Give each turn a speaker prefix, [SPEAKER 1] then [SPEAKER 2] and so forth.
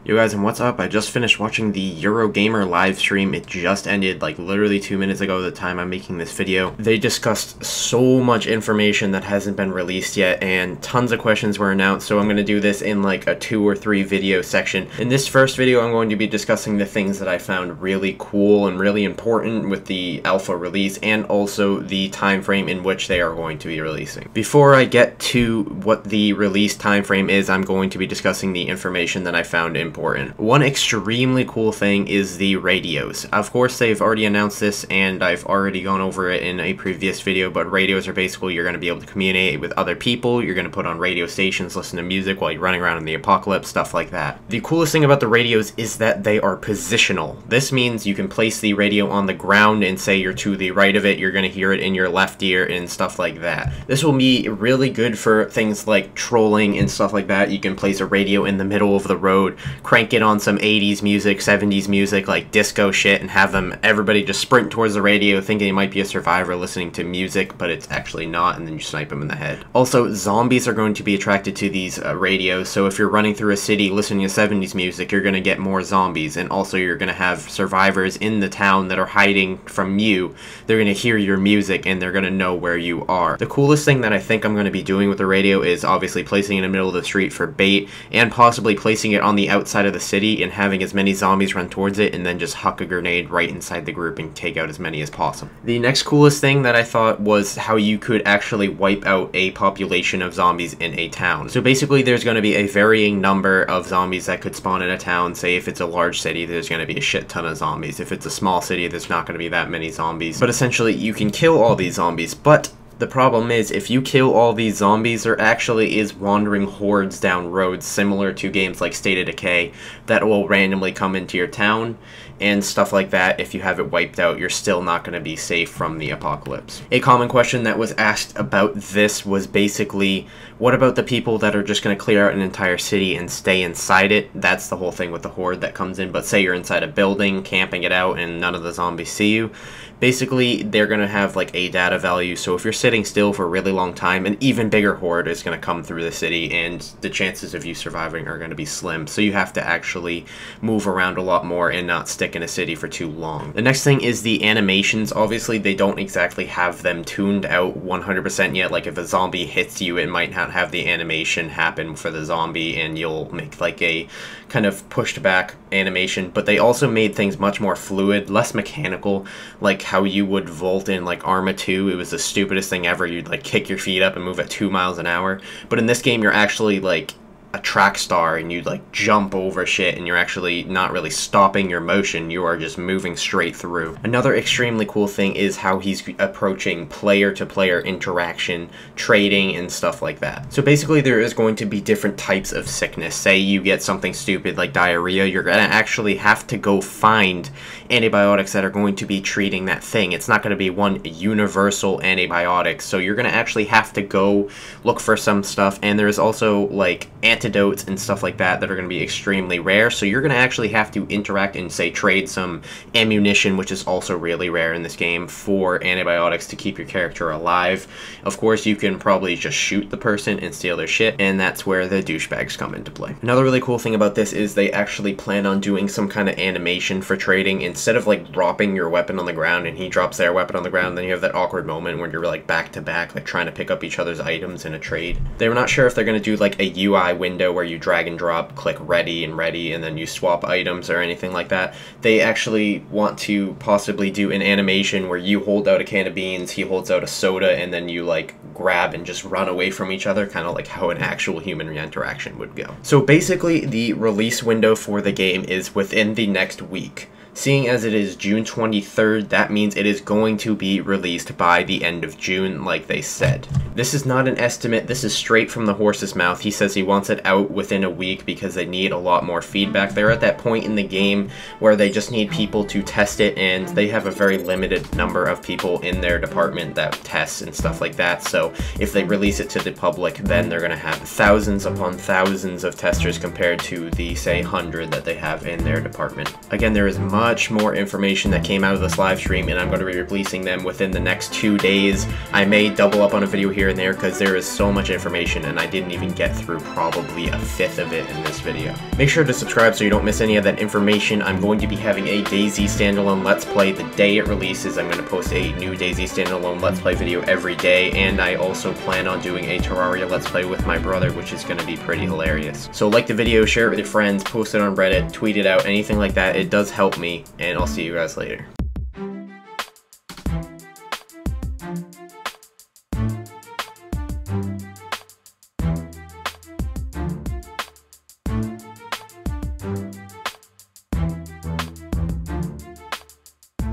[SPEAKER 1] Yo guys, and what's up? I just finished watching the Eurogamer live stream. It just ended like literally 2 minutes ago the time I'm making this video. They discussed so much information that hasn't been released yet, and tons of questions were announced, so I'm going to do this in like a 2 or 3 video section. In this first video, I'm going to be discussing the things that I found really cool and really important with the alpha release, and also the time frame in which they are going to be releasing. Before I get to what the release time frame is, I'm going to be discussing the information that I found important. One extremely cool thing is the radios. Of course, they've already announced this, and I've already gone over it in a previous video, but radios are basically you're going to be able to communicate with other people. You're going to put on radio stations, listen to music while you're running around in the apocalypse, stuff like that. The coolest thing about the radios is that they are positional. This means you can place the radio on the ground and say you're to the right of it, you're going to hear it in your left ear and stuff like that. This will be really good for things like trolling and stuff like that. You can place a radio in the middle of the road, crank it on some 80s music, 70s music, like disco shit, and have everybody just sprint towards the radio thinking it might be a survivor listening to music, but it's actually not, and then you snipe them in the head. Also, zombies are going to be attracted to these radios, so if you're running through a city listening to 70s music, you're going to get more zombies, and also you're going to have survivors in the town that are hiding from you. They're going to hear your music, and they're going to know where you are. The coolest thing that I think I'm going to be doing with the radio is obviously placing it in the middle of the street for bait, and possibly placing it on the outside of the city and having as many zombies run towards it, and then just huck a grenade right inside the group and take out as many as possible. The next coolest thing that I thought was how you could actually wipe out a population of zombies in a town. So basically there's going to be a varying number of zombies that could spawn in a town. Say if it's a large city, there's going to be a shit ton of zombies. If it's a small city, there's not going to be that many zombies. But essentially you can kill all these zombies, but the problem is, if you kill all these zombies, there actually is wandering hordes down roads similar to games like State of Decay that will randomly come into your town and stuff like that. If you have it wiped out, you're still not going to be safe from the apocalypse. A common question that was asked about this was basically, what about the people that are just going to clear out an entire city and stay inside it? That's the whole thing with the horde that comes in, but say you're inside a building, camping it out, and none of the zombies see you. Basically, they're going to have like a data value, so if you're sitting still for a really long time, an even bigger horde is going to come through the city, and the chances of you surviving are going to be slim, so you have to actually move around a lot more and not stick in a city for too long. The next thing is the animations. Obviously, they don't exactly have them tuned out 100% yet. Like if a zombie hits you, it might not have the animation happen for the zombie, and you'll make like a kind of pushed back animation, but they also made things much more fluid, less mechanical, like how you would Volt in like Arma 2. It was the stupidest thing ever. You'd like kick your feet up and move at 2 miles an hour. But in this game, you're actually like a track star, and you like jump over shit, and you're actually not really stopping your motion, you are just moving straight through. Another extremely cool thing is how he's approaching player-to-player interaction, trading, and stuff like that. So basically there is going to be different types of sickness. Say you get something stupid like diarrhea, you're gonna actually have to go find antibiotics that are going to be treating that thing. It's not going to be one universal antibiotic, so you're going to actually have to go look for some stuff, and there's also like antidotes and stuff like that that are going to be extremely rare, so you're going to actually have to interact and say trade some ammunition, which is also really rare in this game, for antibiotics to keep your character alive. Of course, you can probably just shoot the person and steal their shit, and that's where the douchebags come into play. Another really cool thing about this is they actually plan on doing some kind of animation for trading. Instead of like dropping your weapon on the ground and he drops their weapon on the ground, then you have that awkward moment where you're like back to back, like trying to pick up each other's items in a trade. They were not sure if they're going to do like a UI window where you drag and drop, click ready, and then you swap items or anything like that. They actually want to possibly do an animation where you hold out a can of beans, he holds out a soda, and then you like grab and just run away from each other, kind of like how an actual human interaction would go. So basically the release window for the game is within the next week. Seeing as it is June 23rd, that means it is going to be released by the end of June, like they said. This is not an estimate, this is straight from the horse's mouth. He says he wants it out within a week because they need a lot more feedback. They're at that point in the game where they just need people to test it, and they have a very limited number of people in their department that tests and stuff like that. So if they release it to the public, then they're going to have thousands upon thousands of testers compared to the, say, 100 that they have in their department. Again, there is much much more information that came out of this live stream, and I'm going to be releasing them within the next 2 days. I may double up on a video here and there because there is so much information and I didn't even get through probably a fifth of it in this video. Make sure to subscribe so you don't miss any of that information. I'm going to be having a DayZ Standalone Let's Play the day it releases. I'm going to post a new DayZ Standalone Let's Play video every day, and I also plan on doing a Terraria Let's Play with my brother, which is going to be pretty hilarious. So like the video, share it with your friends, post it on Reddit, tweet it out, anything like that. It does help me, and I'll see you guys later.